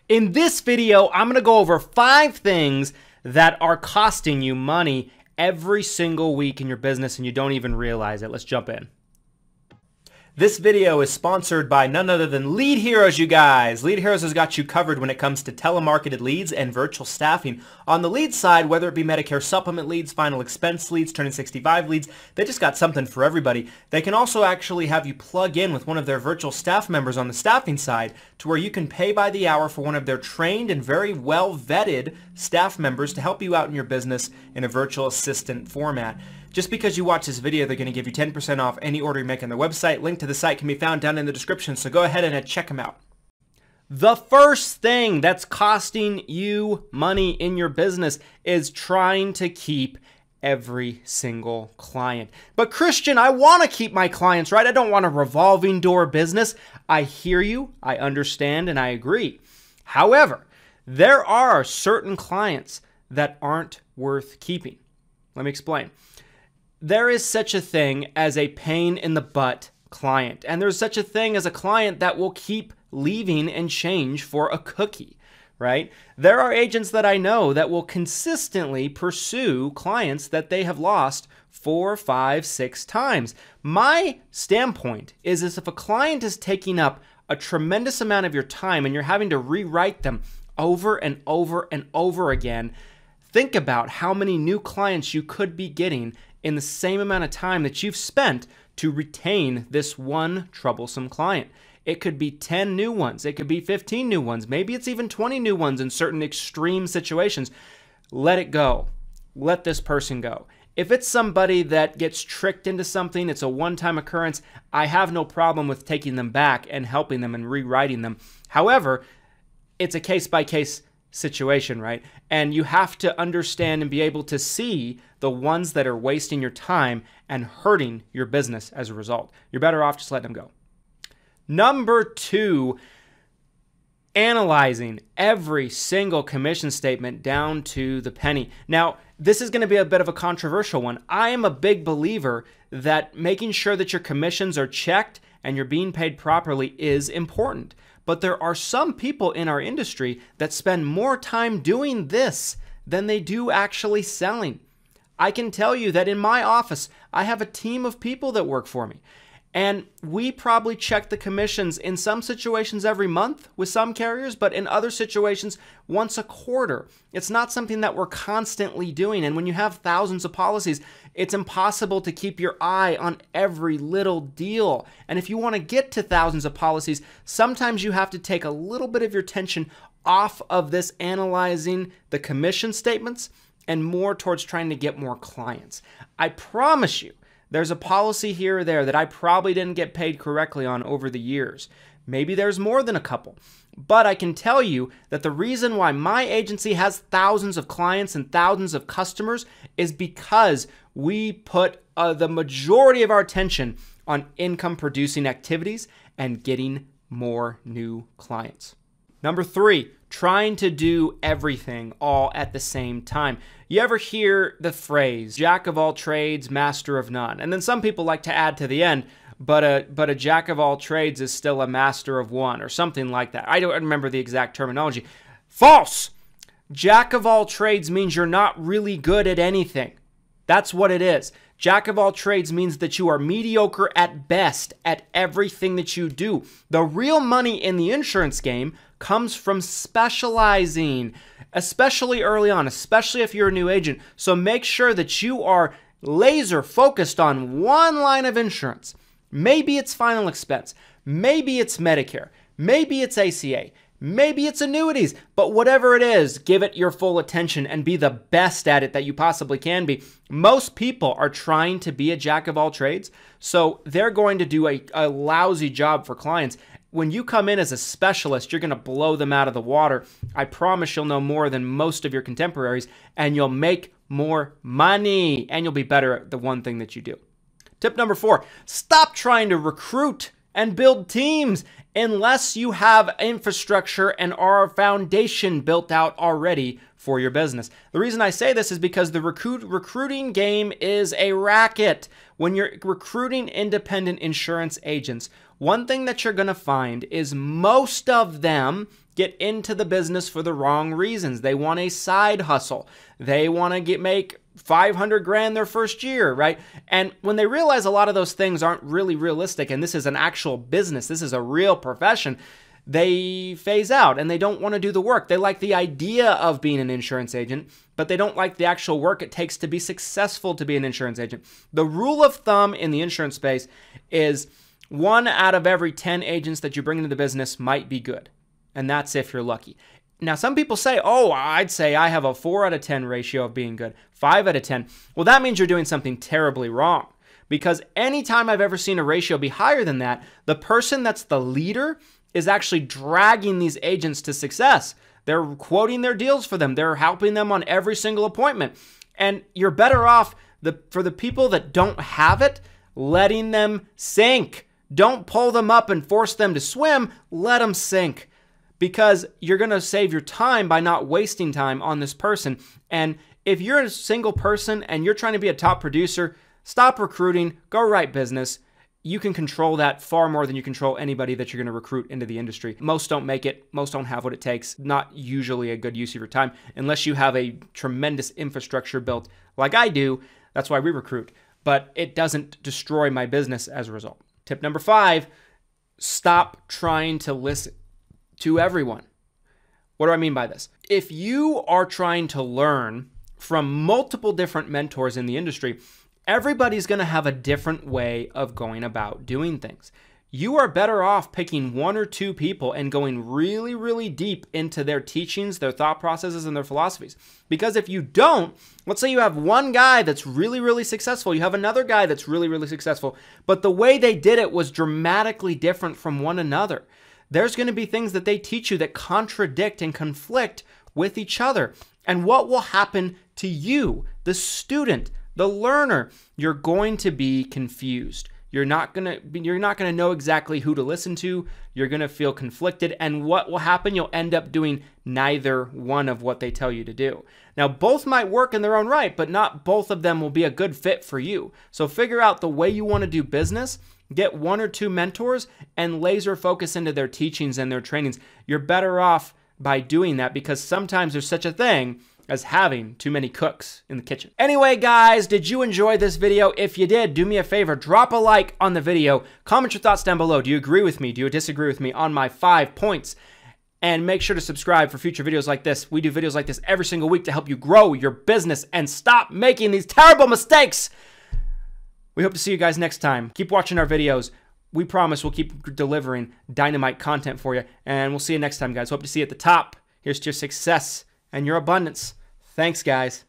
In this video, I'm going to go over 5 things that are costing you money every single week in your business and you don't even realize it. Let's jump in. This video is sponsored by none other than Lead Heroes, you guys. Lead Heroes has got you covered when it comes to telemarketed leads and virtual staffing. On the lead side, whether it be Medicare supplement leads, final expense leads, turning 65 leads, they just got something for everybody. They can also actually have you plug in with one of their virtual staff members on the staffing side to where you can pay by the hour for one of their trained and very well vetted staff members to help you out in your business in a virtual assistant format. Just because you watch this video, they're going to give you 10% off any order you make on their website. Link to the site can be found down in the description, so go ahead and check them out. The first thing that's costing you money in your business is trying to keep every single client. But Christian, I want to keep my clients, right? I don't want a revolving door business. I hear you, I understand, and I agree. However, there are certain clients that aren't worth keeping. Let me explain. There is such a thing as a pain in the butt client, and there's such a thing as a client that will keep leaving and change for a cookie, right? There are agents that I know that will consistently pursue clients that they have lost 4, 5, 6 times. My standpoint is if a client is taking up a tremendous amount of your time and you're having to rewrite them over and over and over again, think about how many new clients you could be getting in the same amount of time that you've spent to retain this one troublesome client. It could be 10 new ones. It could be 15 new ones. Maybe it's even 20 new ones in certain extreme situations. Let it go. Let this person go. If it's somebody that gets tricked into something, it's a one-time occurrence, I have no problem with taking them back and helping them and rewriting them. However, it's a case-by-case situation, right? And you have to understand and be able to see the ones that are wasting your time and hurting your business as a result. You're better off just letting them go. Number 2, analyzing every single commission statement down to the penny. Now, this is going to be a bit of a controversial one. I am a big believer that making sure that your commissions are checked and you're being paid properly is important. But there are some people in our industry that spend more time doing this than they do actually selling. I can tell you that in my office, I have a team of people that work for me. And we probably check the commissions in some situations every month with some carriers, but in other situations, once a quarter. It's not something that we're constantly doing. And when you have thousands of policies, it's impossible to keep your eye on every little deal. And if you want to get to thousands of policies, sometimes you have to take a little bit of your attention off of this analyzing the commission statements and more towards trying to get more clients. I promise you, there's a policy here or there that I probably didn't get paid correctly on over the years. Maybe there's more than a couple. But I can tell you that the reason why my agency has thousands of clients and thousands of customers is because we put the majority of our attention on income producing activities and getting more new clients. Number 3, trying to do everything all at the same time. You ever hear the phrase, jack of all trades, master of none? And then some people like to add to the end, but a jack of all trades is still a master of one, or something like that. I don't remember the exact terminology. False! Jack of all trades means you're not really good at anything. That's what it is. Jack of all trades means that you are mediocre at best at everything that you do. The real money in the insurance game comes from specializing, especially early on, especially if you're a new agent. So make sure that you are laser focused on one line of insurance. Maybe it's final expense. Maybe it's Medicare. Maybe it's ACA. Maybe it's annuities, but whatever it is, give it your full attention and be the best at it that you possibly can be. Most people are trying to be a jack of all trades, so they're going to do a lousy job for clients. When you come in as a specialist, you're going to blow them out of the water. I promise you'll know more than most of your contemporaries, and you'll make more money, and you'll be better at the one thing that you do. Tip number 4, stop trying to recruit and build teams unless you have infrastructure and our foundation built out already for your business. The reason I say this is because the recruiting game is a racket. When you're recruiting independent insurance agents, one thing that you're going to find is most of them get into the business for the wrong reasons. They want a side hustle. They want to make 500 grand their first year, right? And when they realize a lot of those things aren't really realistic and this is an actual business, this is a real profession, they phase out and they don't want to do the work. They like the idea of being an insurance agent, but they don't like the actual work it takes to be successful to be an insurance agent. The rule of thumb in the insurance space is 1 out of every 10 agents that you bring into the business might be good. And that's if you're lucky. Now, some people say, oh, I'd say I have a 4 out of 10 ratio of being good, 5 out of 10. Well, that means you're doing something terribly wrong. Because anytime I've ever seen a ratio be higher than that, the person that's the leader is actually dragging these agents to success. They're quoting their deals for them. They're helping them on every single appointment. And you're better off, for the people that don't have it, letting them sink. Don't pull them up and force them to swim. Let them sink. Because you're going to save your time by not wasting time on this person. And if you're a single person and you're trying to be a top producer, stop recruiting, go write business. You can control that far more than you control anybody that you're going to recruit into the industry. Most don't make it. Most don't have what it takes. Not usually a good use of your time unless you have a tremendous infrastructure built like I do. That's why we recruit. But it doesn't destroy my business as a result. Tip number 5, stop trying to listen to everyone. What do I mean by this? If you are trying to learn from multiple different mentors in the industry, everybody's going to have a different way of going about doing things. You are better off picking 1 or 2 people and going really, really deep into their teachings, their thought processes, and their philosophies. Because if you don't, let's say you have one guy that's really, really successful, you have another guy that's really, really successful, but the way they did it was dramatically different from one another. There's going to be things that they teach you that contradict and conflict with each other. And what will happen to you, the student, the learner? You're going to be confused. You're not going to know exactly who to listen to. You're going to feel conflicted. And what will happen? You'll end up doing neither one of what they tell you to do. Now, both might work in their own right, but not both of them will be a good fit for you. So figure out the way you want to do business. Get 1 or 2 mentors and laser focus into their teachings and their trainings. You're better off by doing that because sometimes there's such a thing as having too many cooks in the kitchen. Anyway, guys, did you enjoy this video? If you did, do me a favor, drop a like on the video. Comment your thoughts down below. Do you agree with me? Do you disagree with me on my 5 points? And make sure to subscribe for future videos like this. We do videos like this every single week to help you grow your business and stop making these terrible mistakes. We hope to see you guys next time. Keep watching our videos. We promise we'll keep delivering dynamite content for you. And we'll see you next time, guys. Hope to see you at the top. Here's to your success and your abundance. Thanks, guys.